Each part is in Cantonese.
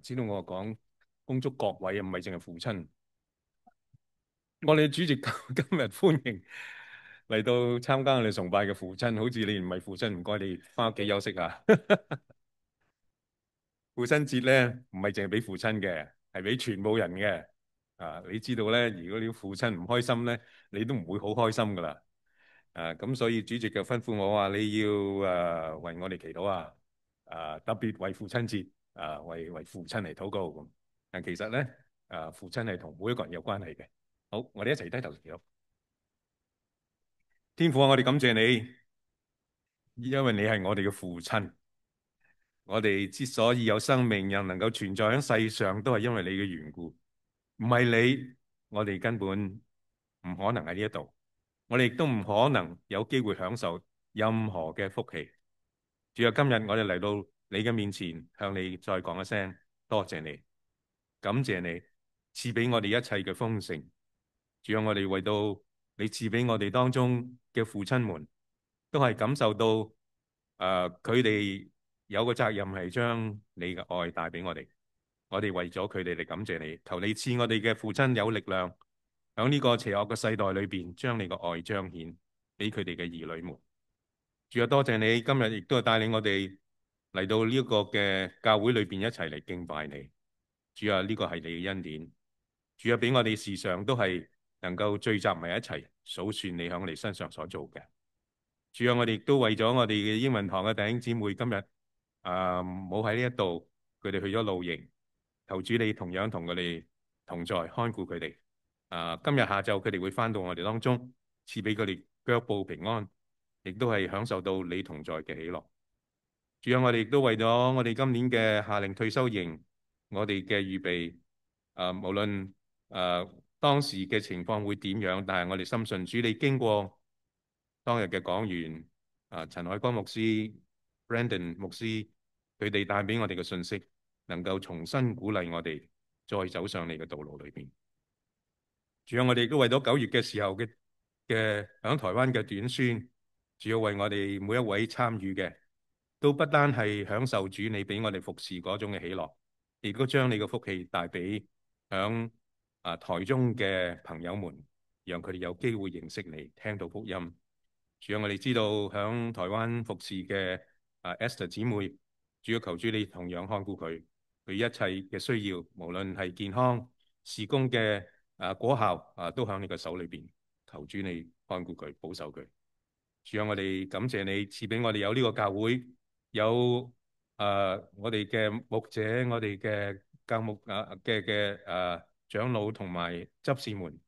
知道我講恭祝各位啊，唔係淨係父親。我哋主席今日歡迎嚟到參加我哋崇拜嘅父親，好似你唔係父親，唔該你翻屋企休息下。父親節咧唔係淨係俾父親嘅，係俾全部人嘅。你知道咧，如果你父親唔開心咧，你都唔會好開心噶啦。咁所以主席就吩咐我話你要為我哋祈禱啊。特別為父親節為父親嚟禱告咁。但其實咧父親係同每一個人有關係嘅。好，我哋一齊低頭祈禱。天父啊，我哋感謝你，因為你係我哋嘅父親。我哋之所以有生命，又能夠存在喺世上，都係因為你嘅緣故。唔係你，我哋根本唔可能喺呢一度，我哋亦都唔可能有機會享受任何嘅福氣。主啊，今日我哋嚟到你嘅面前，向你再講一聲多謝你，感謝你賜俾我哋一切嘅豐盛。主啊，我哋為到你賜俾我哋當中嘅父親們，都係感受到佢哋有個責任係將你嘅愛帶俾我哋。我哋為咗佢哋嚟感謝你，求你賜我哋嘅父親有力量，喺呢個邪惡嘅世代裏邊，將你嘅愛彰顯俾佢哋嘅兒女們。主啊，多謝你今日亦都係帶領我哋嚟到呢一個嘅教會裏邊一齊嚟敬拜你。主啊，呢個係你嘅恩典。主啊，俾我哋時常都係能夠聚集埋一齊數算你喺我哋身上所做嘅。主啊，我哋亦都為咗我哋嘅英文堂嘅弟兄姊妹今日冇喺呢一度，佢哋去咗露營，求主你同樣同佢哋同在，看顧佢哋。今日下晝佢哋會返到我哋當中，賜俾佢哋腳步平安，亦都係享受到你同在嘅喜樂。主啊，我哋亦都為咗我哋今年嘅夏令退休營，我哋嘅預備，無論當時嘅情況會點樣，但係我哋深信主你經過當日嘅講員陳海光牧師、Brandon 牧師，佢哋帶俾我哋嘅信息，能夠重新鼓勵我哋再走上你嘅道路裏邊。主啊，我哋都為咗9月嘅時候嘅響台灣嘅短宣，主要為我哋每一位參與嘅，都不單係享受主你俾我哋服侍嗰種嘅喜樂，亦都將你嘅福氣帶俾響台中嘅朋友們，讓佢哋有機會認識你，聽到福音。主要我哋知道響台灣服侍嘅Esther 姊妹，主要求主你同樣看顧佢，佢一切嘅需要，無論係健康、事工嘅果效都喺你嘅手裏邊。求主你看顧佢，保守佢。主要我哋感謝你賜俾我哋有呢個教會，有我哋嘅牧者、我哋嘅教牧嘅長老同埋執事們。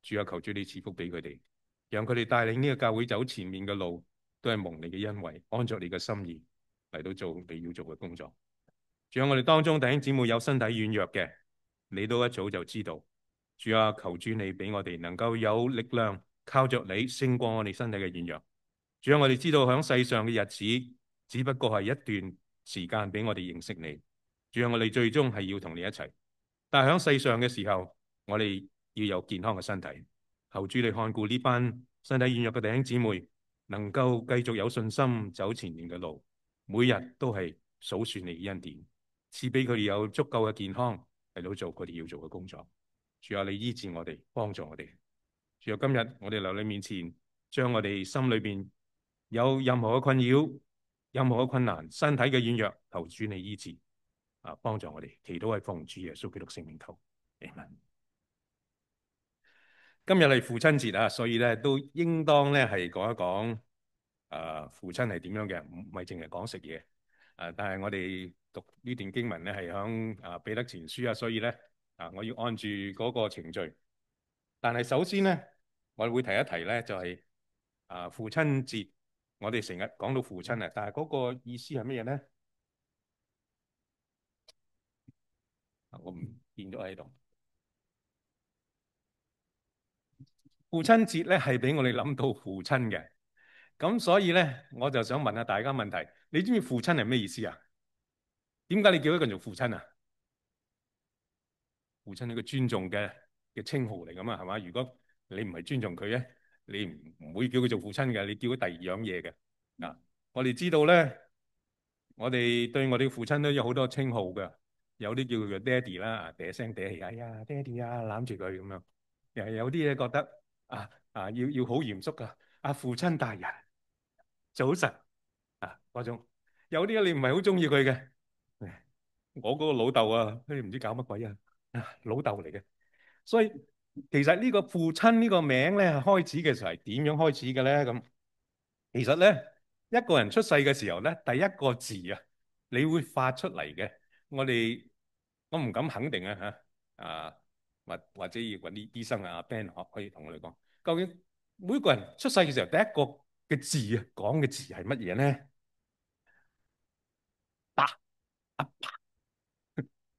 主要求主你賜福俾佢哋，讓佢哋帶領呢個教會走前面嘅路，都係蒙你嘅恩惠，按照你嘅心意嚟到做你要做嘅工作。仲有我哋當中弟兄姊妹有身體軟弱嘅，你都一早就知道。主啊，求主你俾我哋能夠有力量，靠着你勝過我哋身體嘅軟弱。主啊，我哋知道響世上嘅日子只不過係一段時間俾我哋認識你。主啊，我哋最終係要同你一齊，但係響世上嘅時候，我哋要有健康嘅身體。求主你看顧呢班身體軟弱嘅弟兄姊妹，能夠繼續有信心走前面嘅路，每日都係數算你嘅恩典，賜俾佢哋有足夠嘅健康嚟到做佢哋要做嘅工作。主啊，你醫治我哋，幫助我哋。主啊，今日我哋嚟你面前，將我哋心裏邊有任何嘅困擾、任何嘅困難、身體嘅軟弱，求主你醫治幫助我哋。祈禱係奉主耶穌基督聖名求。Amen。今日係父親節啊，所以咧都應當咧係講一講父親係點樣嘅，唔係淨係講食嘢。但係我哋讀呢段經文咧係響彼得前書啊，所以咧我要按住嗰個程序。但係首先咧，我會提一提咧，就係父親節，我哋成日講到父親啊，但係嗰個意思係乜嘢咧？我唔見咗喺度。父親節咧係俾我哋諗到父親嘅，咁所以咧我就想問下大家問題：你知唔知父親係咩意思啊？點解你叫一個人做父親啊？父親係一個尊重嘅稱號嚟噶嘛，係嘛？如果你唔係尊重佢咧，你唔會叫佢做父親嘅，你叫佢第二樣嘢嘅。我哋知道咧，我哋對我哋父親都有好多稱號嘅，有啲叫佢爹哋啦，嗲聲嗲氣，哎呀爹哋啊，攬住佢咁樣。又有啲嘢覺得要好嚴肅噶，父親大人早晨嗰種。有啲你唔係好中意佢嘅，我嗰個老豆啊，佢唔知搞乜鬼老豆嚟嘅。所以其實呢個父親呢個名咧，開始嘅時候係點樣開始嘅咧？咁其實咧，一個人出世嘅時候咧，第一個字你會發出嚟嘅。我唔敢肯定或者要揾啲醫生Ben 可以同我哋講，究竟每個人出世嘅時候第一個嘅字講嘅字係乜嘢咧？爸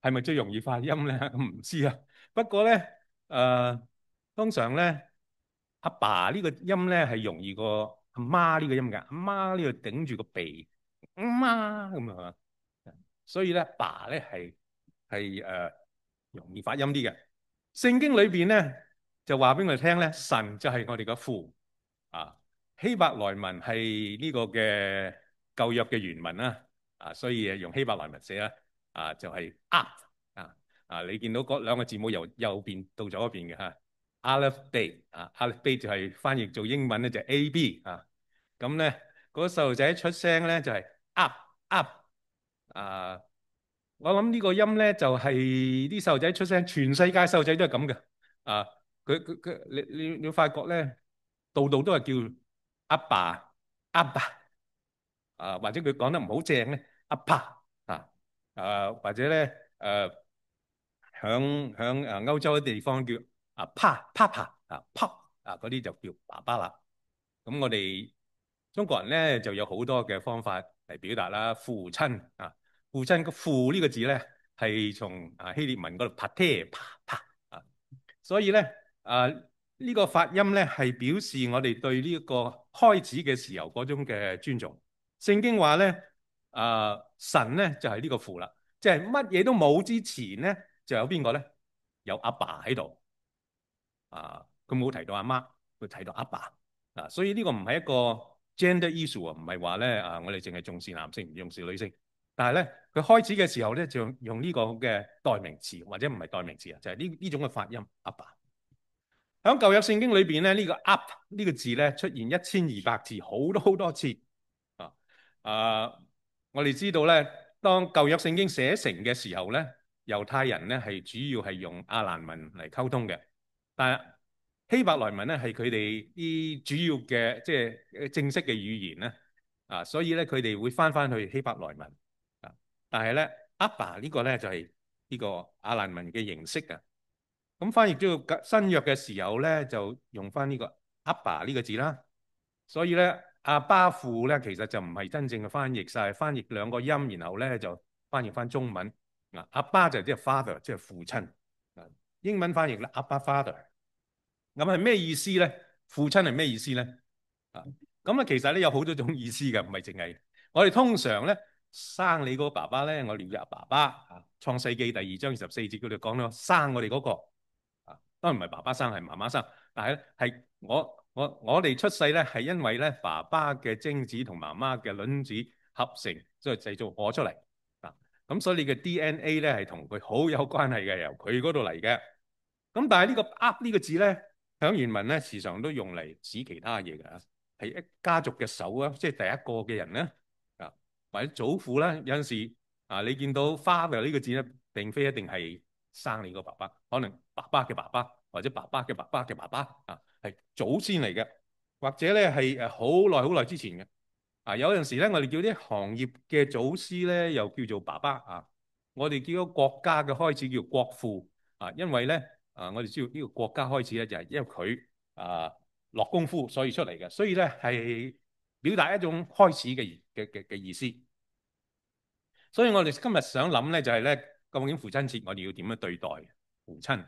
係咪最容易發音咧？唔知啊。不過咧，通常咧，阿爸呢個音咧係容易過阿媽呢個音㗎。阿媽呢度頂住個鼻，阿媽咁啊。所以咧，爸咧係容易發音啲嘅。聖經裏邊咧就話俾我哋聽咧，神就係我哋嘅父啊。希伯來文係呢個嘅舊約嘅原文啦所以用希伯來文寫啦就係 up 你見到嗰兩個字母由右邊到左邊嘅Aleph Bet Aleph Bet 就係翻譯做英文咧就係 AB 咁咧嗰個細路仔出聲咧就係 up up 我諗呢個音咧就係啲細路仔出聲，全世界細路仔都係咁嘅你發覺咧，度度都係叫阿爸阿爸或者佢講得唔好正咧，阿爸或者咧響歐洲啲地方叫Papa Pop 嗰啲就叫爸爸啦。咁我哋中國人咧就有好多嘅方法嚟表達啦。父親父親個父呢個字咧係從希臘文嗰度 pater 所以咧呢個發音咧係表示我哋對呢一個開始嘅時候嗰種嘅尊重。聖經話咧神咧就係呢個父啦，即係乜嘢都冇之前咧就有邊個咧？有阿爸喺度佢冇提到阿媽，佢提到阿爸所以呢個唔係一個 gender issue 唔係話咧我哋淨係重視男性唔重視女性，但係咧佢開始嘅時候咧就用呢個嘅代名詞或者唔係代名詞就係呢種嘅發音阿爸。喺舊約聖經裏邊咧呢個 up 呢個字咧出現1200次，好多好多次我哋知道咧，當舊約聖經寫成嘅時候咧，猶太人咧係主要係用亞蘭文嚟溝通嘅，但係希伯來文咧係佢哋啲主要嘅即係正式嘅語言咧所以咧佢哋會翻去希伯來文但係咧阿爸呢個咧就係呢個亞蘭文嘅形式咁翻譯到新約嘅時候咧，就用翻呢個阿爸呢個字啦。所以咧，阿爸父咧，其實就唔係真正嘅翻譯晒，翻譯兩個音，然後咧就翻譯翻中文。阿爸就即係 father，即係父親。英文翻譯咧，阿爸 father。咁係咩意思咧？父親係咩意思咧？咁其實咧有好多種意思嘅，唔係淨係我哋通常咧生你嗰個爸爸咧，我哋叫阿爸爸。創世記第2章24節佢哋講到生我哋嗰個。當然唔係爸爸生，係媽媽生，但係咧係我哋出世咧係因為咧爸爸嘅精子同媽媽嘅卵子合成，所以製造我出嚟咁所以你嘅 DNA 咧係同佢好有關係嘅，由佢嗰度嚟嘅。咁但係呢個噏呢個字咧，響原文咧時常都用嚟指其他嘢嘅係一家族嘅首即係第一個嘅人咧或者祖父啦。有陣時你見到 father 呢個字咧，並非一定係生你個爸爸，可能爸爸嘅爸爸或者爸爸嘅爸爸嘅爸爸係祖先嚟嘅，或者咧係好耐好耐之前嘅有陣時咧，我哋叫啲行業嘅祖師咧，又叫做爸爸我哋叫個國家嘅開始叫國父因為咧我哋知道呢個國家開始咧就係因為佢落功夫所以出嚟嘅，所以咧係表達一種開始嘅意思。所以我哋今日想諗咧就係咧，究竟父親節我哋要點樣對待父親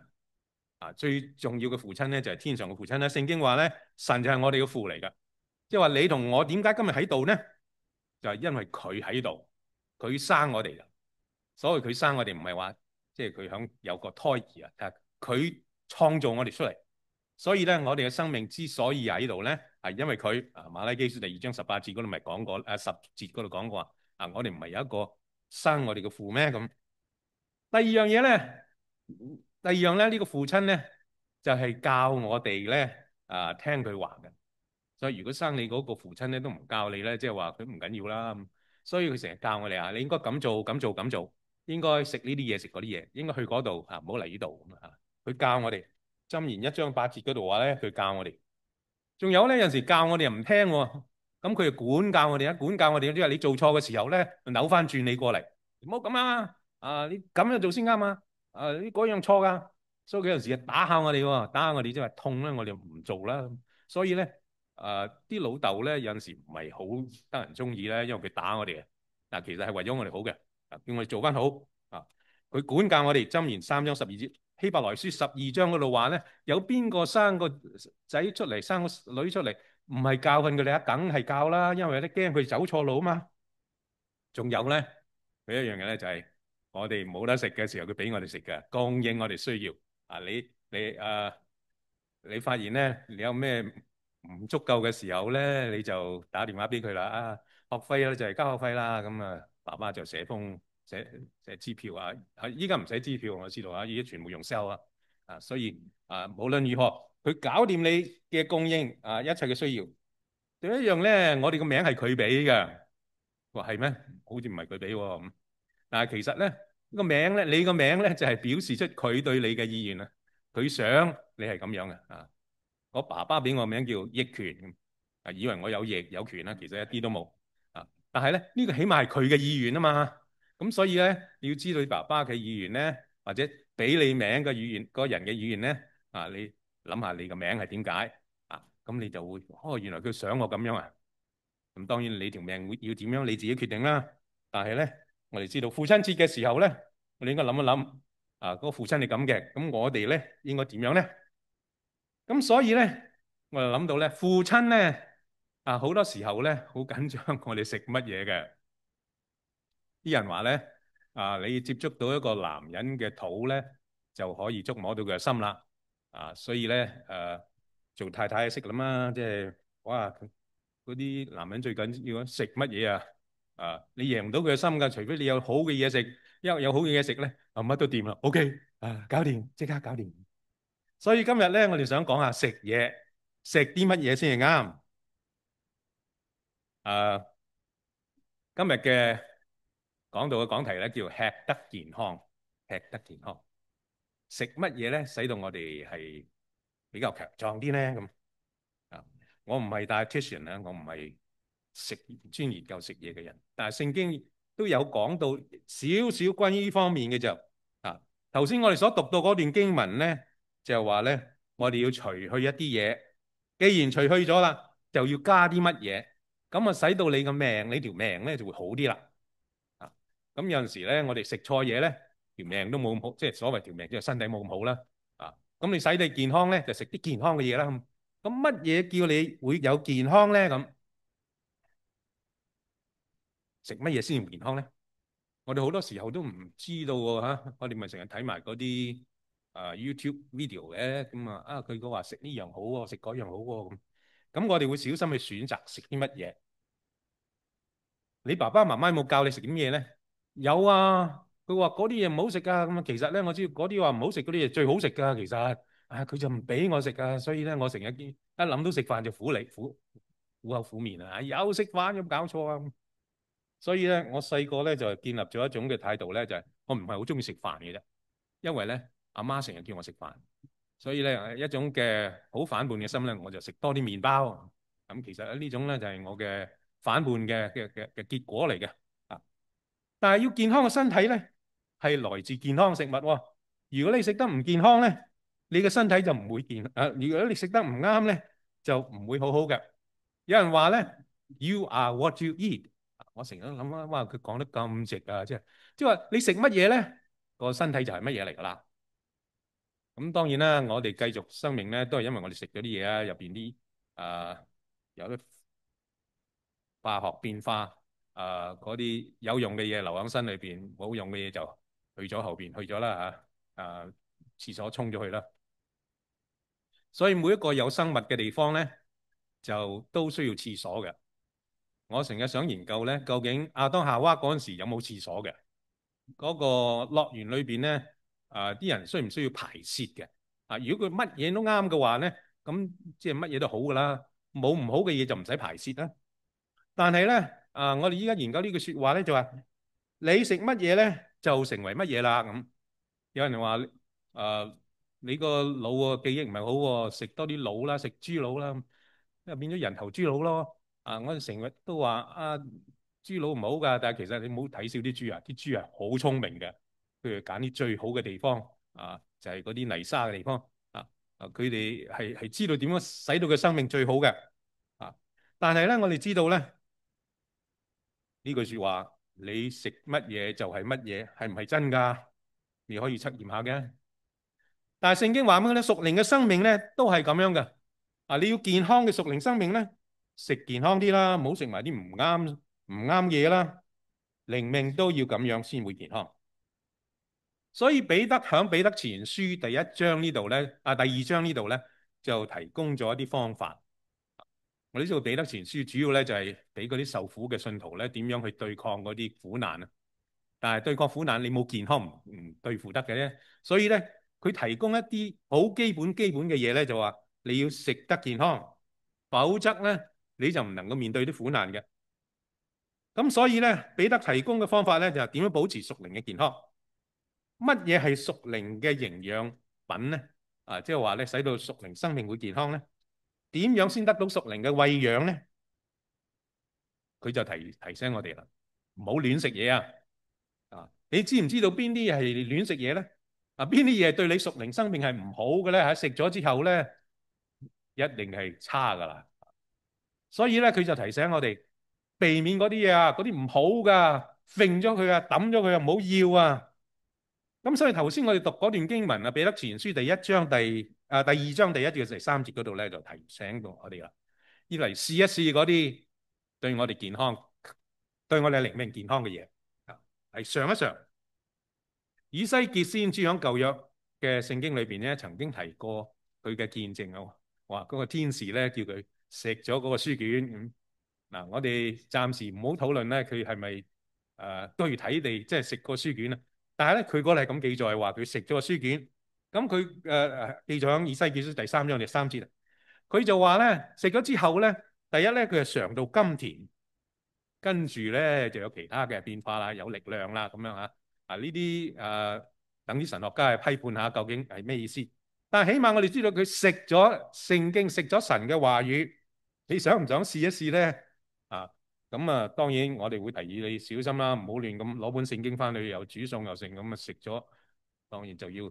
最重要嘅父親咧就係天上嘅父親咧。聖經話咧，神就係我哋嘅父嚟噶，即係話你同我點解今日喺度咧？就係因為佢喺度，佢生我哋噶。所謂佢生我哋唔係話即係佢響有個胎兒佢創造我哋出嚟。所以咧，我哋嘅生命之所以喺度咧，係因為佢馬拉基書第2章18節嗰度咪講過10節嗰度講過我哋唔係有一個生我哋嘅父咩咁第二樣嘢咧，第二樣咧，呢個父親咧就係教我哋咧聽佢話嘅。所以如果生你嗰個父親咧都唔教你咧，即係話佢唔緊要啦。所以佢成日教我哋你應該咁做咁做咁做，應該食呢啲嘢食嗰啲嘢，應該去嗰度唔好嚟呢度咁啊。佢教我哋箴言1章8節嗰度話咧，佢教我哋。仲有咧，有陣時教我哋又唔聽喎，咁佢就管教我哋管教我哋，即係你做錯嘅時候咧，扭翻轉你過嚟，唔好咁啊！你咁樣做先啱啊！你嗰樣錯噶，所以佢有陣時打下我哋喎，打下我哋即係痛咧，我哋唔做啦。所以咧，啲老豆咧有陣時唔係好得人中意咧，因為佢打我哋嘅，但其實係為咗我哋好嘅，叫我哋做翻好啊。佢管教我哋，箴言3章12節。希伯來書12章嗰度話咧，有邊個生個仔出嚟，生個女出嚟，唔係教訓佢哋啊？梗係教啦，因為咧驚佢走錯路啊嘛。仲有咧，佢一樣嘢咧就係我哋冇得食嘅時候，佢俾我哋食嘅，供應我哋需要。你發現咧，你有咩唔足夠嘅時候咧，你就打電話俾佢啦。學費咧就係交學費啦，咁爸爸就寫支票啊。依家唔使支票，我知道啊，依家全部用 sell 所以無論如何，佢搞掂你嘅供應一切嘅需要。仲有一樣咧，我哋個名係佢俾嘅。話係咩？好似唔係佢俾喎。但係其實咧，個名咧，你個名咧就係表示出佢對你嘅意願啊。佢想你係咁樣嘅我爸爸俾我名叫益權，以為我有益有權啦，其實一啲都冇但係咧，呢個起碼係佢嘅意願啊嘛。咁所以咧，你要知道你爸爸嘅意願咧，或者俾你名嘅意願，個人嘅意願咧你諗下你個名係點解咁你就會原來佢想我咁樣啊。咁當然你條命會要點樣，你自己決定啦。但係咧，我哋知道父親節嘅時候咧，我哋應該諗一諗嗰個父親係咁嘅，咁我哋咧應該點樣咧？咁所以咧，我就諗到咧，父親咧好多時候咧好緊張我哋食乜嘢嘅。啲人話咧你接觸到一個男人嘅肚咧，就可以觸摸到佢嘅心啦。所以咧做太太識諗啦，即係哇嗰啲男人最緊要食乜嘢你贏唔到佢嘅心㗎，除非你有好嘅嘢食，因為有好嘅嘢食咧乜都掂啦。OK 搞掂，即刻搞掂。所以今日咧，我哋想講下食嘢，食啲乜嘢先係啱。今日嘅講到嘅講題咧叫吃得健康，吃得健康。食乜嘢咧，使到我哋係比較強壯啲咧？咁我唔係 dietitian 咧，我唔係專研究食嘢嘅人，但係聖經都有講到少少關於呢方面嘅就頭先我哋所讀到嗰段經文咧，就係話咧，我哋要除去一啲嘢，既然除去咗啦，就要加啲乜嘢，咁使到你個命，你條命咧就會好啲啦。咁有陣時咧，我哋食錯嘢咧，條命都冇咁好，即係所謂條命，即係身體冇咁好啦。咁你使你健康咧，就食啲健康嘅嘢啦。咁乜嘢叫你會有健康咧？咁食乜嘢先至健康咧？我哋好多時候都唔知道喎。我哋咪成日睇埋嗰啲YouTube video 嘅咁佢講話食呢樣好喎，食嗰樣好喎咁我哋會小心去選擇食啲乜嘢。你爸爸媽媽有冇教你食啲嘢咧？有啊，佢話嗰啲嘢唔好食噶。咁其實咧，我知嗰啲話唔好食嗰啲嘢最好食噶。其實佢就唔俾我食啊，所以咧我成日一諗到食飯就苦口苦面有食飯有冇搞錯啊？所以咧，我細個咧就建立咗一種嘅態度咧，就係我唔係好中意食飯嘅啫，因為咧阿媽成日叫我食飯，所以咧一種嘅好反叛嘅心咧，我就食多啲麵包。咁其實呢種咧就係我嘅反叛嘅結果嚟嘅。但係要健康嘅身體咧，係來自健康嘅食物喎。如果你食得唔健康咧，你嘅身體就唔會健。如果你食得唔啱咧，就唔會好好嘅。有人話咧，You are what you eat。我成日都諗哇，佢講得咁直即係話你食乜嘢咧，個身體就係乜嘢嚟㗎啦。咁當然啦，我哋繼續生命咧，都係因為我哋食咗啲嘢入邊啲有啲化學變化嗰啲有用嘅嘢留喺身裏邊，冇用嘅嘢就去咗後邊去咗啦廁所沖咗去啦。所以每一個有生物嘅地方咧，就都需要廁所嘅。我成日想研究咧，究竟亞當夏娃嗰陣時有冇廁所嘅？嗰個樂園裏邊咧，啲人需唔需要排泄嘅？如果佢乜嘢都啱嘅話咧，咁即係乜嘢都好噶啦，冇唔好嘅嘢就唔使排泄啦。但係咧，我哋依家研究呢句説話咧，就話你食乜嘢咧，就成為乜嘢啦。咁有人話你個腦個記憶唔係好喎，食多啲腦啦，食豬腦啦，因為變咗人頭豬腦咯。我哋成日都話豬腦唔好㗎，但係其實你唔好睇小啲豬啊，啲豬係好聰明嘅，佢哋揀啲最好嘅地方就係嗰啲泥沙嘅地方佢哋係知道點樣使到佢生命最好嘅但係咧，我哋知道咧呢句説話，你食乜嘢就係乜嘢，係唔係真㗎？你可以測驗下嘅。但係聖經話咩咧？屬靈嘅生命咧都係咁樣嘅。你要健康嘅屬靈生命咧，食健康啲啦，唔好食埋啲唔啱嘢啦。靈命都要咁樣先會健康。所以彼得響彼得前書第一章呢度咧，第二章呢度咧就提供咗一啲方法。我哋知道彼得前書主要咧就係俾嗰啲受苦嘅信徒咧點樣去對抗嗰啲苦難啊。但係對抗苦難你冇健康唔對付得嘅啫。所以咧佢提供一啲好基本嘅嘢咧，就話你要食得健康，否則咧你就唔能夠面對啲苦難嘅。咁所以咧彼得提供嘅方法咧就係點樣保持屬靈嘅健康。乜嘢係屬靈嘅營養品咧？即係話咧使到屬靈生命會健康咧？點樣先得到屬靈嘅餵養咧？佢就提醒我哋啦，唔好亂食嘢你知唔知道邊啲係亂食嘢咧？邊啲嘢對你屬靈生命係唔好嘅咧？食咗之後咧，一定係差噶啦。所以咧，佢就提醒我哋避免嗰啲嘢嗰啲唔好噶，揈咗佢抌咗佢唔好要啊。咁所以頭先我哋讀嗰段經文彼得前書第一章第二章第一至第三節嗰度咧，就提醒到我哋啦，要嚟試一試嗰啲對我哋健康、對我哋靈命健康嘅嘢係嘗一嘗。以西結先知喺舊約嘅聖經裏邊咧，曾經提過佢嘅見證話嗰個天使咧叫佢食咗嗰個書卷我哋暫時唔好討論咧，佢係咪具體地即係食個書卷啊？但係咧，佢嗰度係咁記載話佢食咗個書卷，咁佢記載喺以西結書第三章第三節佢就話咧食咗之後咧，第一咧佢係嘗到甘甜，跟住咧就有其他嘅變化啦，有力量啦咁樣呢啲等啲神學家去批判下究竟係咩意思。但係起碼我哋知道佢食咗聖經，食咗神嘅話語，你想唔想試一試咧？咁當然我哋會提議你小心啦，唔好亂咁攞本聖經翻去又煮餸又剩咁食咗，當然就要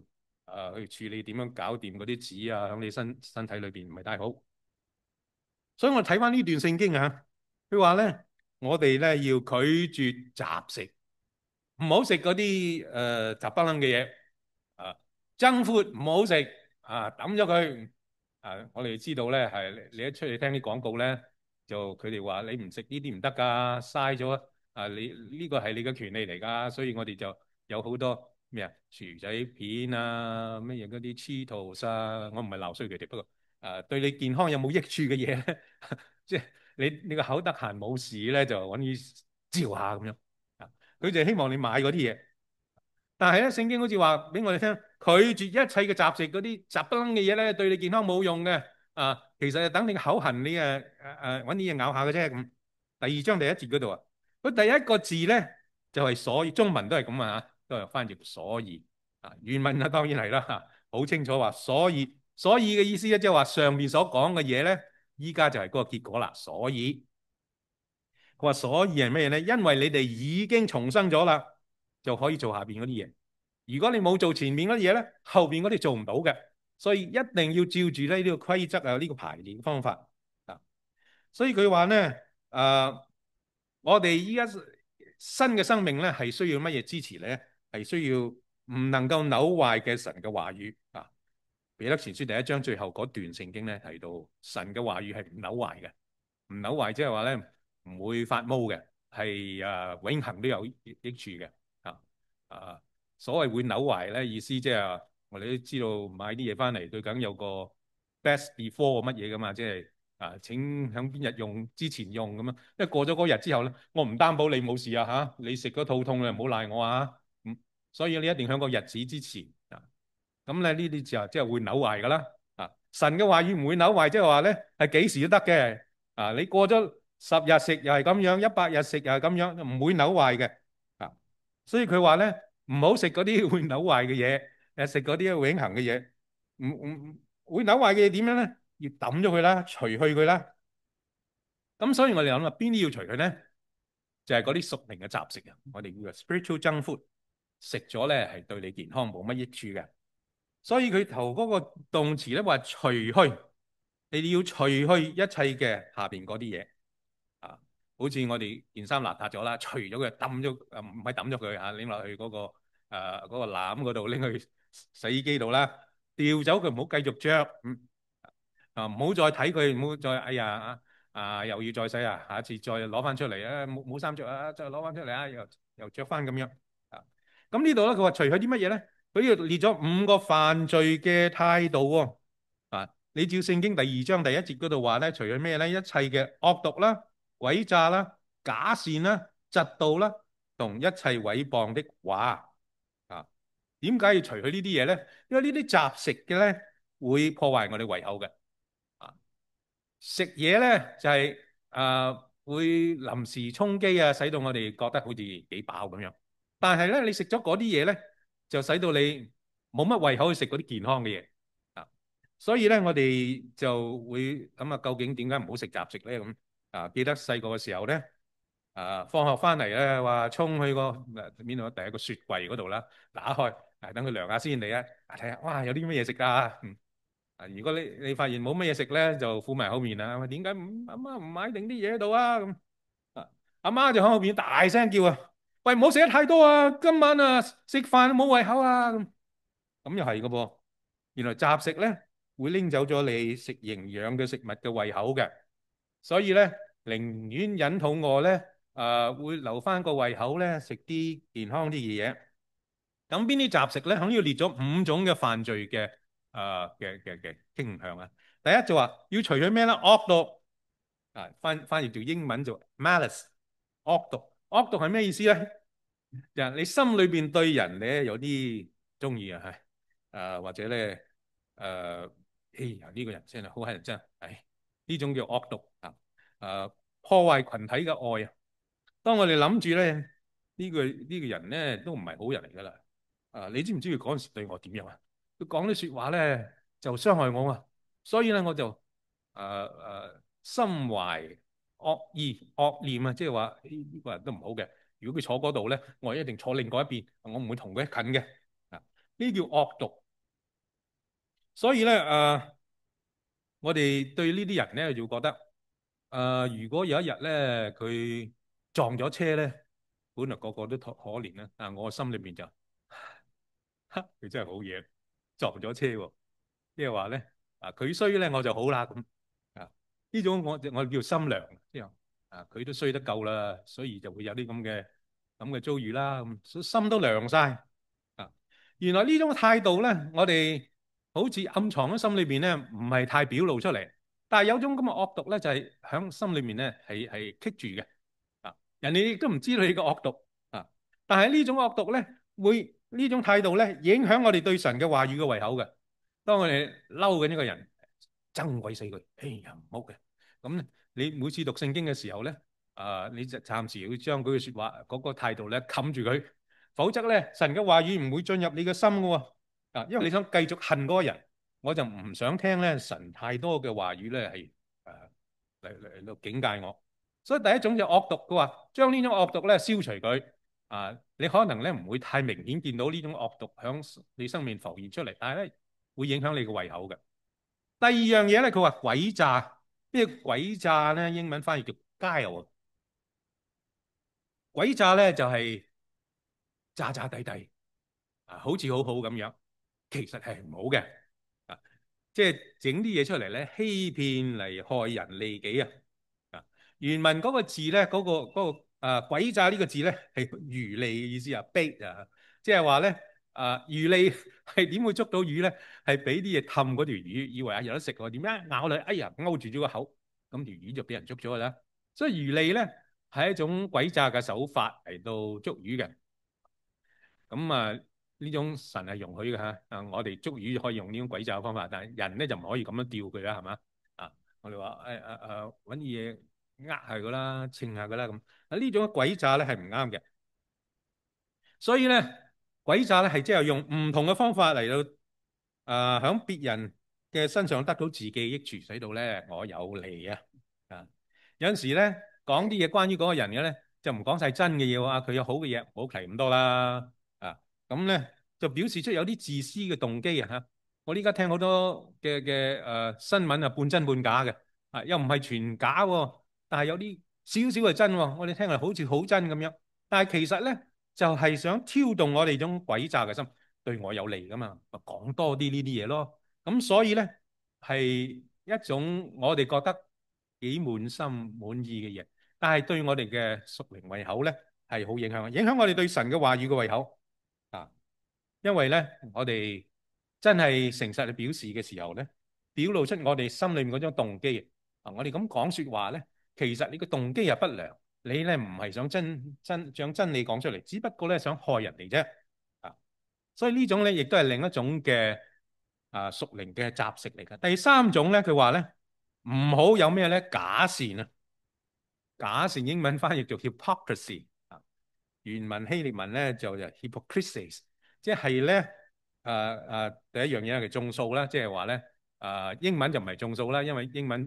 去處理點樣搞掂嗰啲籽喺你身體裏邊唔係太好。所以我睇翻呢段聖經佢話咧，我哋咧要拒絕雜食，唔好食嗰啲雜不楞嘅嘢，junk food唔好食抌咗佢我哋知道咧係你一出去聽啲廣告咧，就佢哋話你唔食呢啲唔得㗎，嘥咗你呢個係你嘅權利嚟㗎，所以我哋就有好多咩薯仔片乜嘢嗰啲 Cheetos我唔係鬧衰佢哋，不過對你健康有冇益處嘅嘢咧，即係你個口得閒冇事咧，就揾啲照下咁樣佢就希望你買嗰啲嘢。但係咧，聖經好似話俾我哋聽，拒絕一切嘅雜食嗰啲雜不楞嘅嘢咧，對你健康冇用嘅其實係等你口痕，你揾啲嘢咬下嘅啫咁。第二章第一節嗰度佢第一個字咧就係所以，中文都係咁都係翻譯所以原文當然係啦好清楚話所以嘅意思咧，即係話上面所講嘅嘢咧，依家就係嗰個結果啦。所以佢話所以係咩咧？因為你哋已經重生咗啦，就可以做下邊嗰啲嘢。如果你冇做前面嗰啲嘢咧，後邊嗰啲做唔到嘅。所以一定要照住呢個規則呢個排列方法所以佢話咧我哋依家新嘅生命咧係需要乜嘢支持咧？係需要唔能夠扭壞嘅神嘅話語彼得前書第一章最後嗰段聖經咧提到神嘅話語係唔扭壞嘅，唔扭壞即係話咧唔會發毛嘅，係永恆都有益處嘅所謂會扭壞咧意思即係我哋都知道買啲嘢翻嚟對梗有個 best before 乜嘢噶嘛，即係請響邊日用之前用咁樣，因為過咗嗰日之後咧，我唔擔保你冇事你食嗰肚痛咧唔好賴我所以你一定喺個日子之前啊。咁咧呢啲就即係會扭壞噶啦。啊，神嘅話語唔會扭壞，即係話咧係幾時都得嘅。啊，你過咗10日食又係咁樣，100日食又係咁樣，唔會扭壞嘅。啊，所以佢話咧唔好食嗰啲會扭壞嘅嘢，食嗰啲永恆嘅嘢。會扭壞嘅嘢點樣咧？要抌咗佢啦，除去佢啦。咁所以我哋諗啦，邊啲要除佢咧？就係嗰啲屬靈嘅雜食啊，我哋叫做 spiritual junk food，食咗咧係對你健康冇乜益處嘅。所以佢頭嗰個動詞咧話除去，你哋要除去一切嘅下邊嗰啲嘢啊，好似我哋件衫邋遢咗啦，除咗佢抌咗，唔係抌咗佢嚇，拎落去嗰個嗰個籃嗰度，拎去洗衣機度啦，掉走佢，唔好繼續着。唔好再睇佢，唔好再哎呀又要再洗啊，下一次再攞翻出嚟啊，冇衫着啊，再攞翻出嚟啊，又着翻咁樣啊。咁呢度咧，佢話除去啲乜嘢咧？佢要列咗5個犯罪嘅態度喎。啊，你照聖經第2章第1節嗰度話咧，除去咩咧？一切嘅惡毒啦、詭詐啦、假善啦、嫉妒啦，同一切毀謗的話啊。點解要除去呢啲嘢咧？因為呢啲雜食嘅咧會破壞我哋胃口嘅。食嘢咧就係會臨時充飢啊，使到我哋覺得好似幾飽咁樣。但係咧，你食咗嗰啲嘢咧，就使到你冇乜胃口去食嗰啲健康嘅嘢啊。所以咧，我哋就會咁啊，究竟點解唔好食雜食咧？咁啊，記得細個嘅時候咧，放學翻嚟咧，話衝去個邊度第一個雪櫃嗰度啦，打開等佢涼下先嚟啊，睇下哇有啲乜嘢食㗎。如果你發現冇乜嘢食咧，就苦埋口面啦。點解阿媽唔買定啲嘢喺度啊？咁阿媽就喺後邊大聲叫啊！喂，唔好食得太多啊！今晚啊食飯冇胃口啊！咁又係嘅噃。原來雜食咧會拎走咗你食營養嘅食物嘅胃口嘅，所以咧寧願忍肚餓咧，會留翻個胃口咧食啲健康啲嘅嘢。咁邊啲雜食咧？肯定要列咗5種嘅犯罪嘅嘅傾向啊！第一就話要除咗咩咧？惡毒啊，翻譯做英文就 malice，惡毒。惡毒係咩意思咧？就係你心裏邊對人咧有啲中意啊，係或者咧哎呀呢個人真係好乞人憎，唉呢種叫惡毒啊！破壞群體嘅愛啊！當我哋諗住咧呢個人咧都唔係好人嚟噶啦。你知唔知佢嗰陣時對我點樣啊？佢講啲説話咧就傷害我啊，所以咧我就心懷惡意惡念啊，即係話呢個人都唔好嘅。如果佢坐嗰度咧，我一定坐另外一邊，我唔會同佢近嘅。呢叫惡毒。所以咧我哋對呢啲人咧就覺得如果有一日咧佢撞咗車咧，本來個個都可憐啦，但係我心裏邊就佢真係好嘢，撞咗車喎。即係話咧，佢衰咧我就好啦咁。呢種我叫心涼，即係佢都衰得夠啦，所以就會有啲咁嘅遭遇啦。咁心都涼晒。原來呢種態度咧，我哋好似暗藏喺心裏邊咧，唔係太表露出嚟。但係有種咁嘅惡毒咧，就係喺心裏面咧係棘住嘅。人哋亦都唔知道你嘅惡毒啊。但係呢種惡毒咧，會呢種態度咧，影響我哋對神嘅話語嘅胃口嘅。當我哋嬲緊呢個人，憎鬼死佢，哎呀唔好嘅。咁咧，你每次讀聖經嘅時候咧，你就暫時要將佢嘅説話嗰個態度咧冚住佢，否則咧神嘅話語唔會進入你嘅心嘅喎。因為你想繼續恨嗰個人，我就唔想聽咧神太多嘅話語咧係嚟到警戒我。所以第一種就惡毒，佢話將呢種惡毒咧消除佢。你可能咧唔會太明顯見到呢種惡毒響你生命浮現出嚟，但係咧會影響你嘅胃口嘅。第二樣嘢咧，佢話詭詐。咩詭詐咧？英文翻譯叫 guile。詭詐咧就係詐詐諦諦好似好好咁樣，其實係唔好嘅。即係整啲嘢出嚟咧，欺騙嚟害人利己啊！原文嗰個字咧，嗰個詭詐呢個字咧係漁利嘅意思啊，bait啊，即係話咧漁利係點會捉到魚咧？係俾啲嘢氹嗰條魚，以為有得食喎，點解咬落去？哎呀，勾住咗個口，咁條魚就俾人捉咗啦。所以漁利咧係一種詭詐嘅手法嚟到捉魚嘅。咁啊呢種神係容許嘅嚇。我哋捉魚可以用呢種詭詐嘅方法，但係人咧就唔可以咁樣釣佢啦，係嘛？啊，我哋話揾嘢下佢啦，稱下佢啦咁。呢種詭詐咧係唔啱嘅。所以咧，詭詐咧係即係用唔同嘅方法嚟到響別人嘅身上得到自己益處，使到咧我有利啊。有陣時咧講啲嘢關於嗰個人嘅咧，就唔講晒真嘅嘢喎。佢有好嘅嘢，唔好提咁多啦。咁咧就表示出有啲自私嘅動機啊嚇。我呢家聽好多嘅新聞啊，半真半假嘅又唔係全假喎，但係有啲少少係真喎。我哋聽嚟好似好真咁樣，但係其實咧就係想挑動我哋種詭詐嘅心，對我有利噶嘛，咪講多啲呢啲嘢咯。咁所以咧係一種我哋覺得幾滿心滿意嘅嘢，但係對我哋嘅屬靈胃口咧係好影響，影響我哋對神嘅話語嘅胃口啊。因為咧我哋真係誠實去表示嘅時候咧，表露出我哋心裏面嗰種動機啊。我哋咁講説話咧，其實你個動機係不良，你咧唔係想將真理講出嚟，只不過咧想害人哋啫啊。所以呢種咧亦都係另一種嘅屬靈嘅雜食嚟嘅。第三種咧，佢話咧唔好有咩咧假善啊。假善英文翻譯做 hypocrisy 啊，原文希臘文咧就 hypocrisies，即係咧第一樣嘢係眾數啦，即係話咧英文就唔係眾數啦，因為英文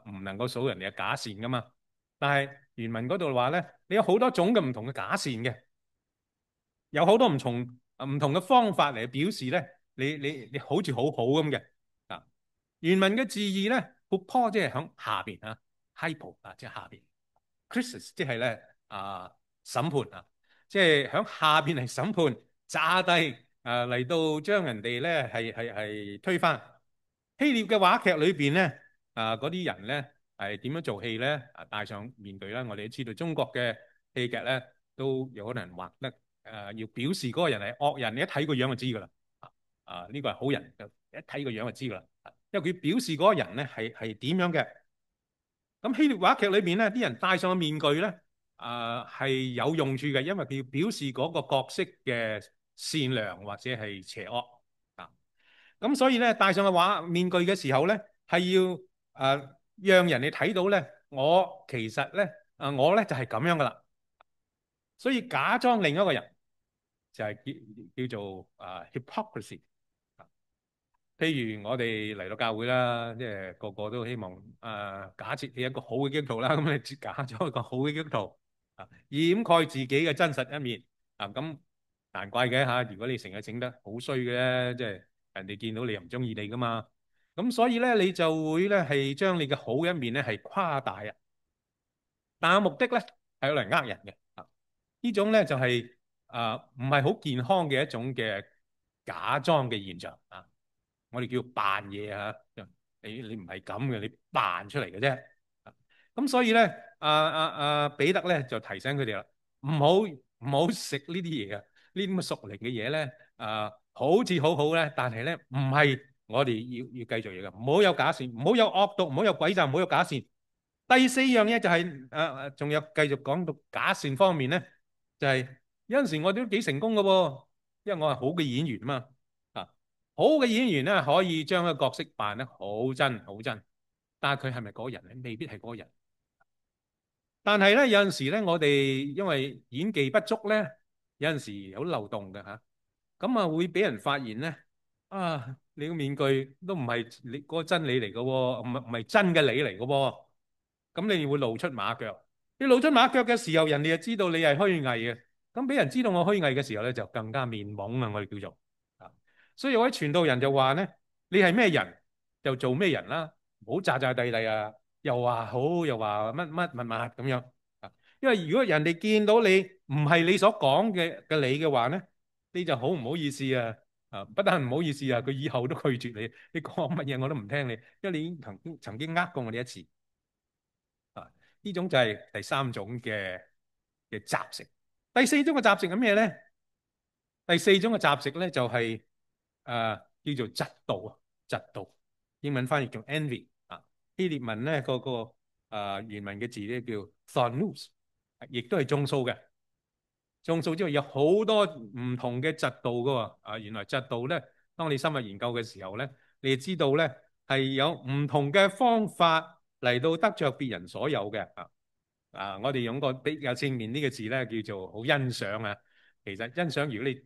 唔能夠數人哋嘅假善噶嘛。但係原文嗰度話咧，你有好多種嘅唔同嘅假善嘅，有好多唔同嘅方法嚟表示咧，你好似好好咁嘅啊。原文嘅字義咧，hypo 即係響下邊啊，hypo 即係下邊。crisis 即係咧審判啊，即係喺下邊嚟審判，炸低嚟到將人哋咧係推翻。希臘嘅話劇裏邊咧嗰啲人咧係點樣做戲咧？戴上面具啦，我哋都知道中國嘅戲劇咧都有可能畫得要表示嗰個人係惡人，你一睇個樣就知㗎啦。呢個係好人，一睇個樣就知㗎啦。因為佢表示嗰個人咧係點樣嘅。咁希臘話劇裏邊咧，啲人戴上個面具咧，係有用處嘅，因為佢要表示嗰個角色嘅善良或者係邪惡啊。咁所以咧，戴上個面具嘅時候咧，係要讓人哋睇到咧，我其實咧我咧就係咁樣噶啦。所以假裝另一個人就係叫做hypocrisy。譬如我哋嚟到教會啦，即係個個都希望假設你一個好嘅基督徒啦，咁你假咗一個好嘅基督徒掩蓋自己嘅真實一面咁難怪嘅嚇。如果你成日整得好衰嘅咧，即係人哋見到你又唔中意你噶嘛。咁所以咧，你就會咧係將你嘅好一面咧係誇大啊，但係目的咧係用嚟呃人嘅呢種咧就係唔係好健康嘅一種嘅假裝嘅現象啊。我哋叫扮嘢嚇，你唔係咁嘅，你扮出嚟嘅啫。咁所以咧，彼得咧就提醒佢哋啦，唔好食呢啲嘢啊，呢啲咁嘅屬靈嘅嘢咧，好似好好咧，但係咧唔係我哋要繼續嘢嘅，唔好有假善，唔好有惡毒，唔好有詭詐，唔好有假善。第四樣嘢就係仲有繼續講到假善方面咧，就係有陣時我哋都幾成功嘅喎，因為我係好嘅演員啊嘛。好嘅演員咧，可以將一個角色扮得好真好真，但係佢係咪嗰個人咧？未必係嗰個人。但係咧，有陣時咧，我哋因為演技不足咧，有陣時有漏洞嘅嚇，咁會俾人發現咧。你個面具都唔係你嗰個真理嚟嘅喎，唔係真嘅你嚟嘅喎，咁你會露出馬腳。你露出馬腳嘅時候，人哋就知道你係虛偽嘅。咁俾人知道我虛偽嘅時候咧，就更加面懵啊！我哋叫做所以有位傳道人就話咧：你係咩人就做咩人啦，唔好詐詐諦諦啊！又話好，又話乜乜乜乜咁樣啊！因為如果人哋見到你唔係你所講嘅你嘅話咧，你就好唔好意思啊！不但唔好意思啊，佢以後都拒絕你，你講乜嘢我都唔聽你，因為你已經曾經呃過我哋一次啊！呢種就係第三種嘅雜食。第四種嘅雜食係咩咧？第四種嘅雜食咧就係叫做嫉妒啊，嫉妒英文翻譯做 envy 希臘文咧個原文嘅字咧叫 thanos，亦都係眾數嘅。種素之外，有好多唔同嘅嫉妒噶喎。原來嫉妒咧，當你深入研究嘅時候咧，你就知道咧係有唔同嘅方法嚟到得着別人所有嘅。我哋用個比較正面呢個字咧，叫做好欣賞啊。其實欣賞，如果你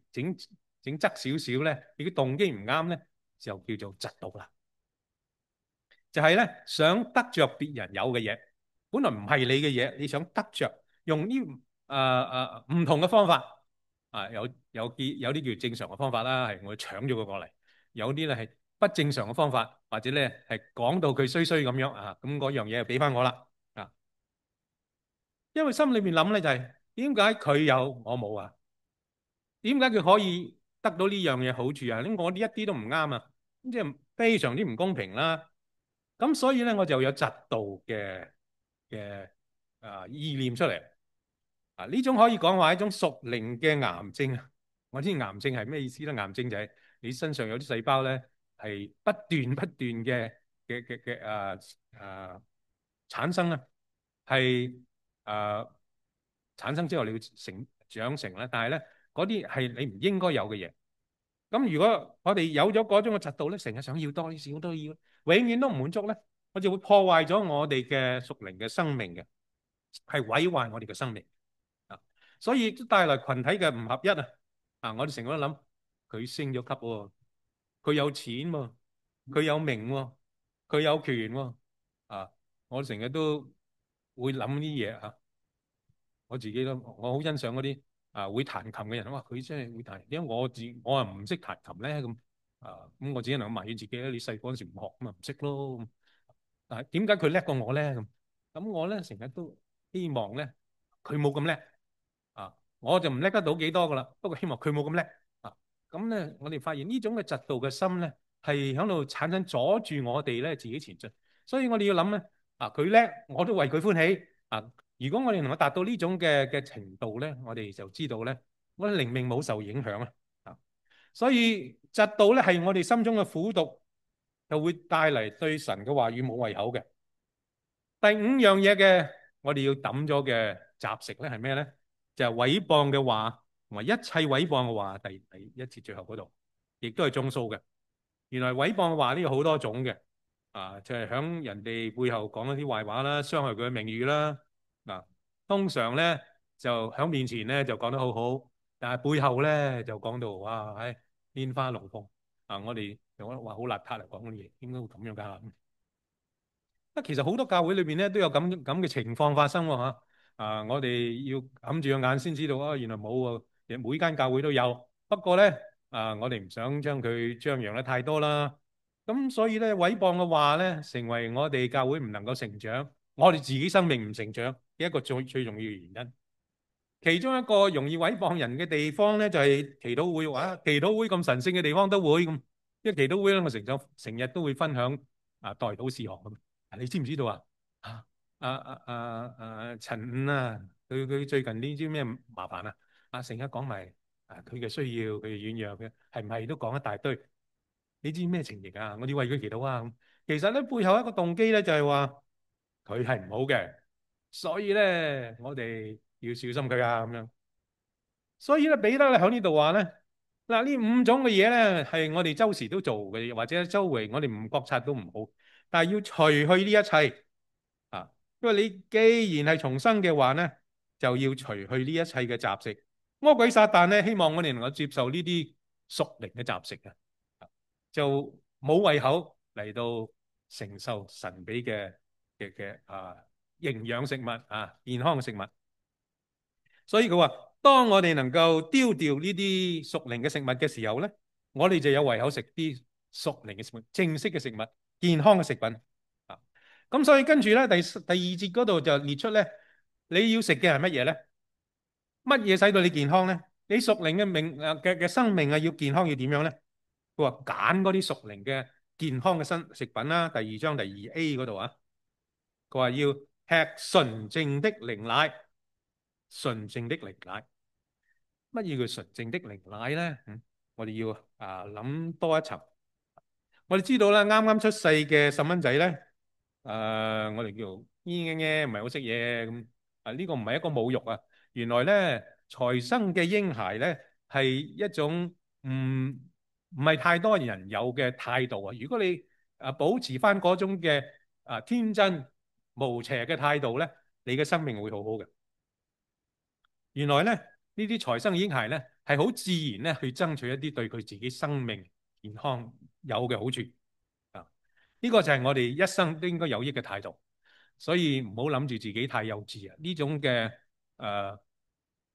整側少少咧，如果動機唔啱咧，就叫做嫉妒啦。就係咧想得着別人有嘅嘢，本來唔係你嘅嘢，你想得着，用呢唔同嘅方法有啲叫正常嘅方法啦，係我搶咗佢過嚟；有啲咧係不正常嘅方法，或者咧係講到佢衰衰咁樣咁嗰樣嘢就俾翻我啦因為心裏面諗咧就係點解佢有我冇啊？點解佢可以得到呢樣嘢好處啊？咁我呢一啲都唔啱啊！咁即係非常之唔公平啦。咁所以咧，我就有嫉妒嘅意念出嚟。呢種可以講話係一種屬靈嘅癌症啊！我知癌症係咩意思咧？癌症就係你身上有啲細胞咧係不斷嘅產生啊，係產生之後你要長成啦。但係咧嗰啲係你唔應該有嘅嘢。咁如果我哋有咗嗰種嘅嫉妒咧，成日想要多啲少多要，永遠都唔滿足咧，我就會破壞咗我哋嘅屬靈嘅生命嘅，係毀壞我哋嘅生命啊！所以都帶來群體嘅唔合一啊！我哋成日都諗佢升咗級喎，佢有錢喎，佢有名喎，佢有權喎我成日都會諗啲嘢我自己都我好欣賞嗰啲會彈琴嘅人，哇！佢真係會彈，點解我又唔識彈琴咧？咁我只能埋怨自己啦。你細個嗰陣時唔學咁咪唔識咯。點解佢叻過我咧？咁我咧成日都希望咧佢冇咁叻我就唔叻得到幾多噶啦。不過希望佢冇咁叻咁咧，我哋發現呢種嘅嫉妒嘅心咧係喺度產生阻住我哋咧自己前進。所以我哋要諗咧佢叻，我都為佢歡喜如果我哋能夠達到呢種嘅程度咧，我哋就知道咧，我哋靈命冇受影響所以嫉妒咧係我哋心中嘅苦毒，就會帶嚟對神嘅話語冇胃口嘅。第五樣嘢嘅，我哋要抌咗嘅雜食咧係咩咧？就係毀謗嘅話，同埋一切毀謗嘅話。第一節最後嗰度，亦都係眾數嘅。原來毀謗嘅話呢有好多種嘅就係響人哋背後講一啲壞話啦，傷害佢嘅名譽啦通常咧就響面前咧就講得好好，但係背後咧就講到哇，天花龍鳳我哋就覺得話好邋遢嚟講嘅嘢，應該會咁樣㗎其實好多教會裏邊咧都有咁嘅情況發生喎我哋要揞住個眼先知道原來冇喎，每間教會都有。不過咧我哋唔想將佢張揚得太多啦。咁所以咧毀謗嘅話咧，成為我哋教會唔能夠成長，我哋自己生命唔成長嘅一個最重要嘅原因。其中一個容易毀謗人嘅地方咧，就係祈禱會祈禱會咁神聖嘅地方都會咁。因為祈禱會咧，我成日都會分享代禱事項咁。你知唔知道陳五佢最近呢啲咩麻煩成日講埋佢嘅需要，佢嘅軟弱嘅，係唔係都講一大堆？你知咩情形我哋為佢祈禱其實咧背後一個動機咧就係話佢係唔好嘅，所以咧我哋要小心佢咁樣。所以咧彼得咧喺呢度話咧呢五種嘅嘢咧係我哋周時都做嘅，或者周圍我哋唔覺察都唔好，但係要除去呢一切因為你既然係重生嘅話咧，就要除去呢一切嘅雜食。魔鬼撒旦咧希望我哋能夠接受呢啲屬靈嘅雜食就冇胃口嚟到承受神俾嘅營養食物健康嘅食物。所以佢話，當我哋能夠丟掉呢啲屬靈嘅食物嘅時候咧，我哋就有胃口食啲屬靈嘅食物、正式嘅食物、健康嘅食品咁所以跟住咧第二節嗰度就列出咧，你要食嘅係乜嘢咧？乜嘢使到你健康咧？你屬靈嘅嘅生命要健康要點樣咧？佢話揀嗰啲屬靈嘅健康嘅食品啦。第二章第二 A 嗰度佢話要吃純正的靈奶。純正的靈奶，乜嘢叫純正的靈奶咧？我哋要諗多一層。我哋知道啦，啱啱出世嘅細蚊仔咧，我哋叫咿咿咿唔係好識嘢咁呢個唔係一個侮辱原來咧財生嘅嬰孩咧係一種唔係太多人有嘅態度啊。如果你保持翻嗰種嘅天真無邪嘅態度咧，你嘅生命會好好嘅。原來咧呢啲財生嘅嬰孩咧係好自然咧去爭取一啲對佢自己生命健康有嘅好處啊！呢個就係我哋一生都應該有益嘅態度。所以唔好諗住自己太幼稚啊！呢種嘅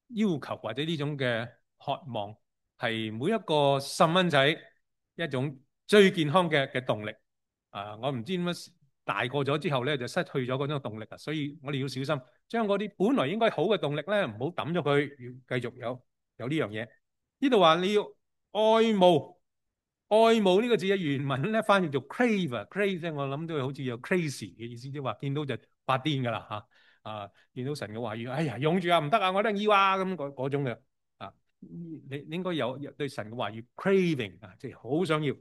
要求或者呢種嘅渴望係每一個細蚊仔一種最健康嘅動力啊！我唔知點解大個咗之後咧就失去咗嗰種動力啊！所以我哋要小心，將嗰啲本來應該好嘅動力咧唔好抌咗佢，要繼續有呢樣嘢。呢度話你要愛慕。愛慕呢個字嘅原文咧，翻譯做 crave，crave 咧，我諗都係好似有 crazy 嘅意思，即係話見到就發癲噶啦嚇見到神嘅話語，哎呀，用住啊，唔得啊，我都要啊，咁嗰種嘅你應該有對神嘅話語 craving 即係好想要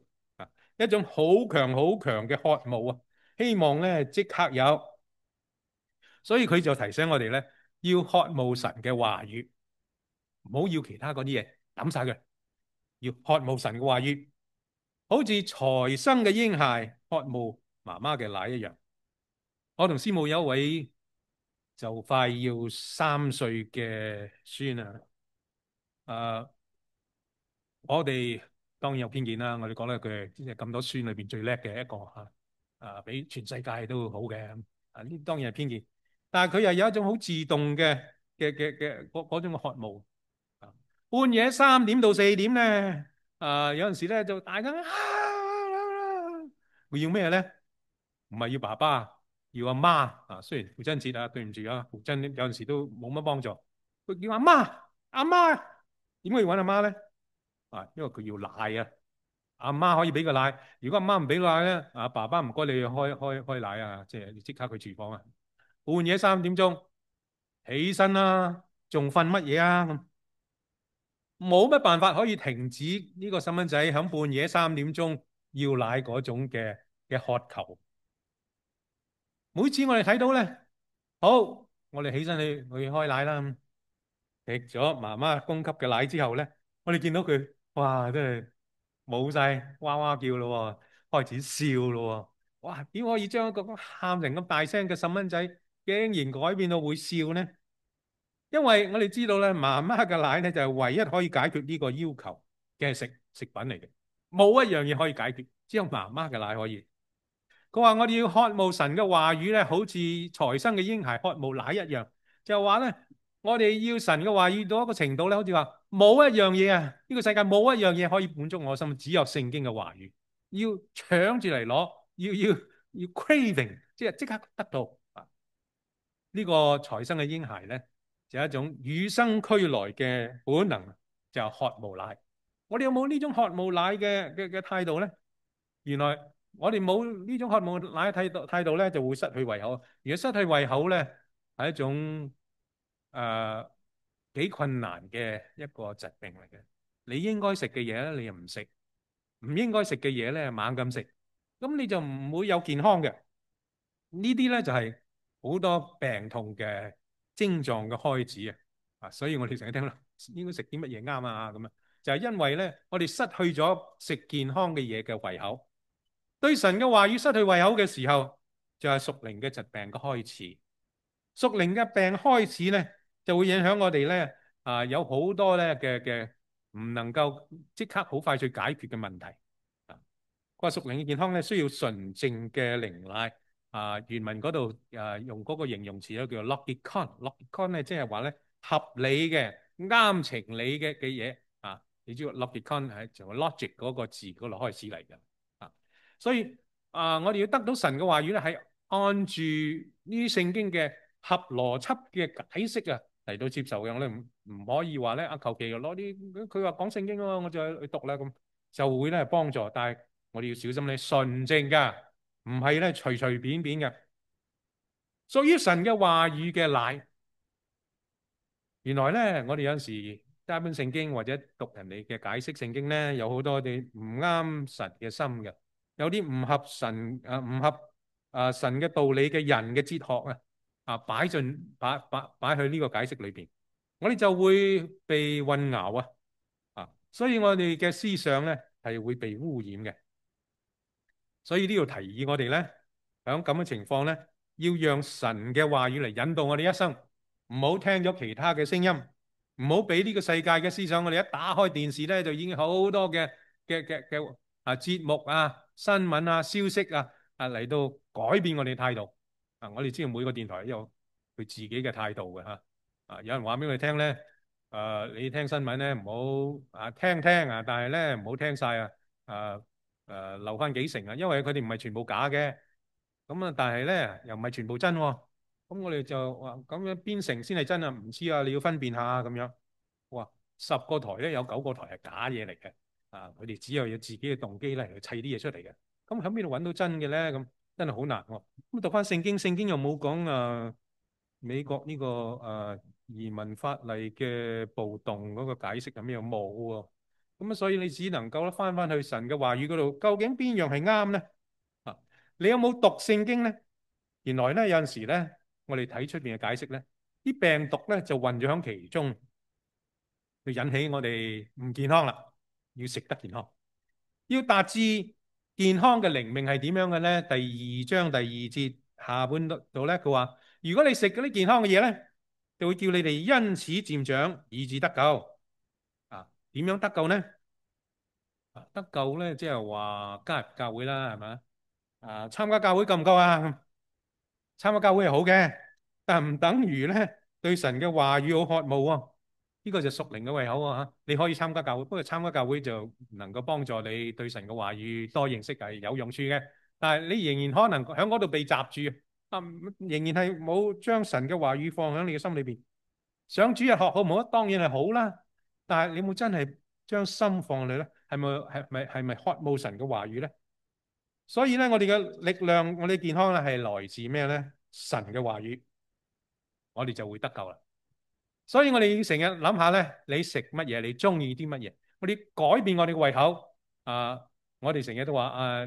一種好強好強嘅渴慕啊，希望咧即刻有，所以佢就提醒我哋咧，要渴慕神嘅話語，唔好要其他嗰啲嘢抌晒佢，要渴慕神嘅話語。好似財生嘅嬰孩渴慕媽媽嘅奶一樣。我同師母有一位就快要3歲嘅孫我哋當然有偏見啦，我哋覺得佢係咁多孫裏邊最叻嘅一個比全世界都好嘅呢當然係偏見，但係佢又有一種好自動嘅嗰種嘅渴慕半夜3點到4點咧有陣時咧就大家會要咩咧？唔係要爸爸，要阿媽雖然父親節對唔住父親有陣時都冇乜幫助。佢叫阿媽，阿媽點解要揾阿媽咧？因為佢要奶啊！阿媽可以俾個奶，如果阿媽唔俾奶咧，爸爸唔該你開奶即係你即刻去廚房半夜3點鐘起身啦，仲瞓乜嘢啊？冇乜辦法可以停止呢個細蚊仔響半夜3點鐘要奶嗰種嘅渴求。每次我哋睇到咧，好，我哋起身去開奶啦，食咗媽媽供給嘅奶之後咧，我哋見到佢，哇，真係冇晒哇哇叫咯，開始笑咯，哇，點可以將一個喊成咁大聲嘅細蚊仔，竟然改變到會笑呢？因為我哋知道咧，媽媽嘅奶咧就係唯一可以解決呢個要求嘅食品嚟嘅，冇一樣嘢可以解決，只有媽媽嘅奶可以。佢話我哋要渴慕神嘅話語咧，好似財生嘅嬰孩渴慕奶一樣，就話咧，我哋要神嘅話語到一個程度咧，好似話冇一樣嘢呢個世界冇一樣嘢可以滿足我心，只有聖經嘅話語，要搶住嚟攞，要 craving，即刻得到呢個財生嘅嬰孩咧，就係一種與生俱來嘅本能，就係渴慕奶。我哋有冇呢種渴慕奶嘅態度咧？原來我哋冇呢種渴慕奶嘅態度咧，就會失去胃口。如果失去胃口咧，係一種幾困難嘅一個疾病嚟嘅。你應該食嘅嘢咧，你又唔食；唔應該食嘅嘢咧，猛咁食，咁你就唔會有健康嘅。呢啲咧就係好多病痛嘅症狀嘅開始所以我哋成日聽啦，應該食啲乜嘢啱咁就係因為咧，我哋失去咗食健康嘅嘢嘅胃口。對神嘅話語失去胃口嘅時候，就係屬靈嘅疾病嘅開始。屬靈嘅病開始咧，就會影響我哋咧有好多咧嘅唔能夠即刻好快去解決嘅問題。佢話屬靈嘅健康咧，需要純正嘅靈奶。原文嗰度用嗰個形容詞咧，叫做 logikon。logikon 咧即係話咧合理嘅、啱情理嘅嘢你知道 logikon 係從 logic 嗰個字嗰度開始嚟嘅所以我哋要得到神嘅話語咧，係按住呢啲聖經嘅合邏輯嘅解釋嚟到接受嘅。我哋唔可以話咧求其攞啲佢話講聖經我就去讀啦，咁就會咧幫助。但係我哋要小心咧，純正噶，唔係咧隨隨便便嘅。屬於神嘅話語嘅奶，原來咧我哋有陣時揸本聖經或者讀人哋嘅解釋聖經咧，有好多啲唔啱神嘅心嘅。有啲唔合神唔合神嘅道理嘅人嘅哲學擺去呢個解釋裏邊我哋就會被混淆所以我哋嘅思想咧係會被污染嘅。所以呢度提議我哋咧，喺咁嘅情況咧，要讓神嘅話語嚟引導我哋一生，唔好聽咗其他嘅聲音，唔好俾呢個世界嘅思想。我哋一打開電視咧，就已經好多嘅節目新聞消息嚟到改變我哋態度。我哋知道每個電台都有佢自己嘅態度嘅有人話俾我哋聽咧，你聽新聞咧唔好聽但係咧唔好聽晒留翻幾成因為佢哋唔係全部假嘅。但係咧又唔係全部真喎。咁我哋就話咁樣邊成先係真唔知你要分辨下咁樣。哇，10個台咧有9個台係假嘢嚟嘅。佢哋只有自己嘅動機咧去砌啲嘢出嚟嘅。咁喺邊度揾到真嘅咧？咁真係好難喎。咁讀翻聖經，聖經又冇講美國呢個移民法例嘅暴動嗰個解釋係咩？冇喎。咁所以你只能夠翻去神嘅話語嗰度，究竟邊樣係啱咧？你有冇讀聖經咧？原來咧有陣時咧，我哋睇出邊嘅解釋咧，啲病毒咧就混咗喺其中，就引起我哋唔健康啦。要食得健康，要達至健康嘅靈命係點樣嘅咧？第2章第2節下半度咧，佢話：如果你食嗰啲健康嘅嘢咧，就會叫你哋因此漸長，以致得救。點樣得救咧？得救咧，即係話加入教會啦，係咪？參加教會夠唔夠啊？參加教會係好嘅，但唔等於咧對神嘅話語好渴慕喎。呢個就屬靈嘅胃口嚇。你可以參加教會，不過參加教會就唔能夠幫助你對神嘅話語多認識係有用處嘅。但係你仍然可能喺嗰度被閘住仍然係冇將神嘅話語放喺你嘅心裏邊。上主日學好唔好？當然係好啦，但係你有冇真係將心放你咧？係咪渴慕神嘅話語咧？所以咧，我哋嘅力量，我哋健康咧，係來自咩咧？神嘅話語，我哋就會得救啦。所以我哋要成日諗下咧，你食乜嘢，你中意啲乜嘢，我哋改變我哋嘅胃口我哋成日都話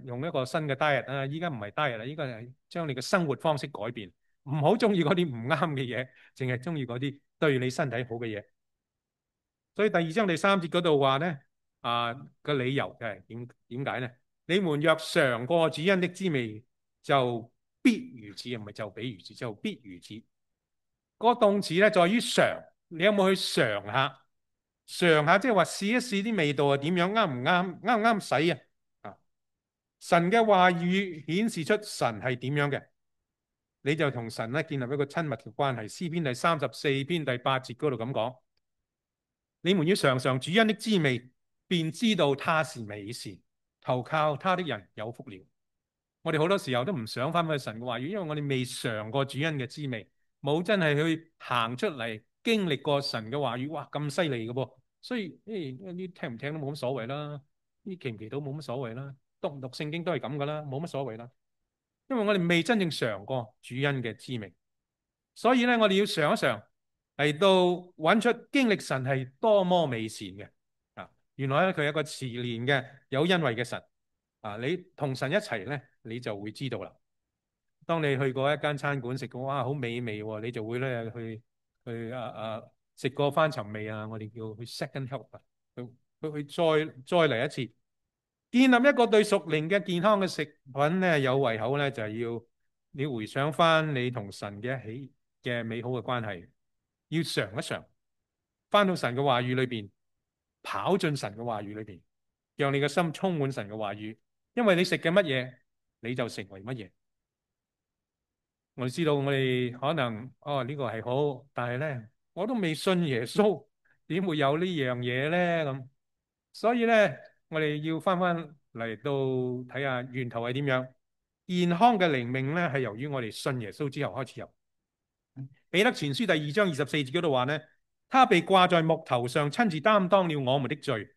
用一個新嘅 diet 依家唔係 diet 啦，依家係將你嘅生活方式改變，唔好中意嗰啲唔啱嘅嘢，淨係中意嗰啲對你身體好嘅嘢。所以第2章第3節嗰度話咧個理由係點解咧？你們若嘗過主恩的滋味，就必如此，唔係就比如此，就必如此。個動詞咧在於嘗，你有冇去嘗下？嘗下即係話試一試啲味道係點樣，啱唔啱？啱唔啱使神嘅話語顯示出神係點樣嘅，你就同神咧建立一個親密嘅關係。詩篇第34篇第8節嗰度咁講：你們要嘗嘗主恩的滋味，便知道他是美善，投靠他的人有福了。我哋好多時候都唔想翻去神嘅話語，因為我哋未嘗過主恩嘅滋味，冇真係去行出嚟經歷過神嘅話語。哇，咁犀利嘅噃！所以呢聽唔聽都冇乜所謂啦，呢祈唔祈禱冇乜所謂啦，讀唔讀聖經都係咁噶啦，冇乜所謂啦。因為我哋未真正嘗過主恩嘅滋味，所以咧我哋要嘗一嘗，嚟到揾出經歷神係多麼美善嘅原來咧佢係一個慈憐嘅有恩惠嘅神你同神一齊咧，你就會知道啦。當你去過一間餐館食過，哇，好美味喎，你就會咧去食過翻尋味我哋叫去 second help 去再嚟一次，建立一個對屬靈嘅健康嘅食品咧有胃口咧，就係要你回想翻你同神嘅一起嘅美好嘅關係，要嘗一嘗，翻到神嘅話語裏邊，跑進神嘅話語裏邊，讓你嘅心充滿神嘅話語。因為你食嘅乜嘢，你就成為乜嘢。我哋知道我哋可能呢個係好，但係咧我都未信耶穌，點會有呢樣嘢咧咁？所以咧我哋要翻嚟到睇下源頭係點樣。健康嘅靈命咧係由於我哋信耶穌之後開始有。彼得前書第2章24節嗰度話咧，他被掛在木頭上，親自擔當了我們的罪，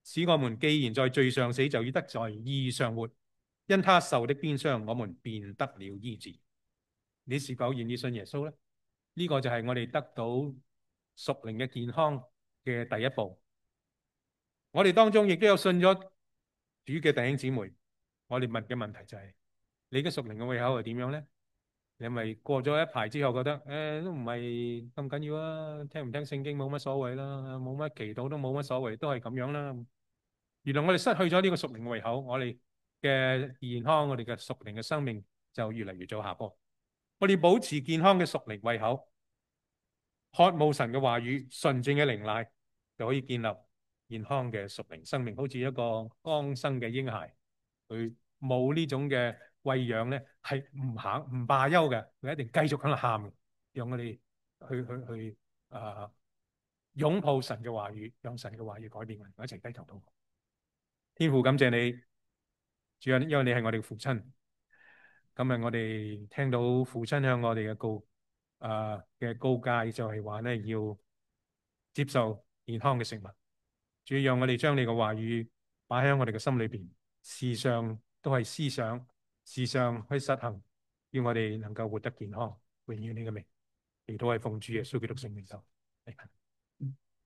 使我們既然在罪上死，就要得在義上活。因他受的鞭傷，我們便得了醫治。你是否願意信耶穌呢？呢個就係我哋得到屬靈嘅健康嘅第一步。我哋當中亦都有信咗主嘅弟兄姊妹，我哋問嘅問題就係：你嘅屬靈嘅胃口係點樣呢？你咪過咗一排之後覺得都唔係咁緊要啊，聽唔聽聖經冇乜所謂啦，冇乜祈禱都冇乜所謂，都係咁樣啦。原來我哋失去咗呢個屬靈嘅胃口，我哋嘅健康，我哋嘅屬靈嘅生命就越嚟越走下坡。我哋保持健康嘅屬靈胃口，渴慕神嘅話語，純正嘅靈奶，就可以建立健康嘅屬靈生命，好似一個剛生嘅嬰孩，佢冇呢種嘅餵養咧，係唔罷休嘅，佢一定繼續喺度喊嘅。讓我哋去擁抱神嘅話語，讓神嘅話語改變我哋，一齊低頭禱告。天父感謝你，主啊，因為你係我哋嘅父親。今日我哋聽到父親向我哋嘅告誡，就係話咧要接受健康嘅食物。主要讓我哋將你嘅話語擺喺我哋嘅心裏邊，時常都係思想，時常去實行，要我哋能夠活得健康，榮耀你嘅名。祈禱係奉主耶穌基督聖名求。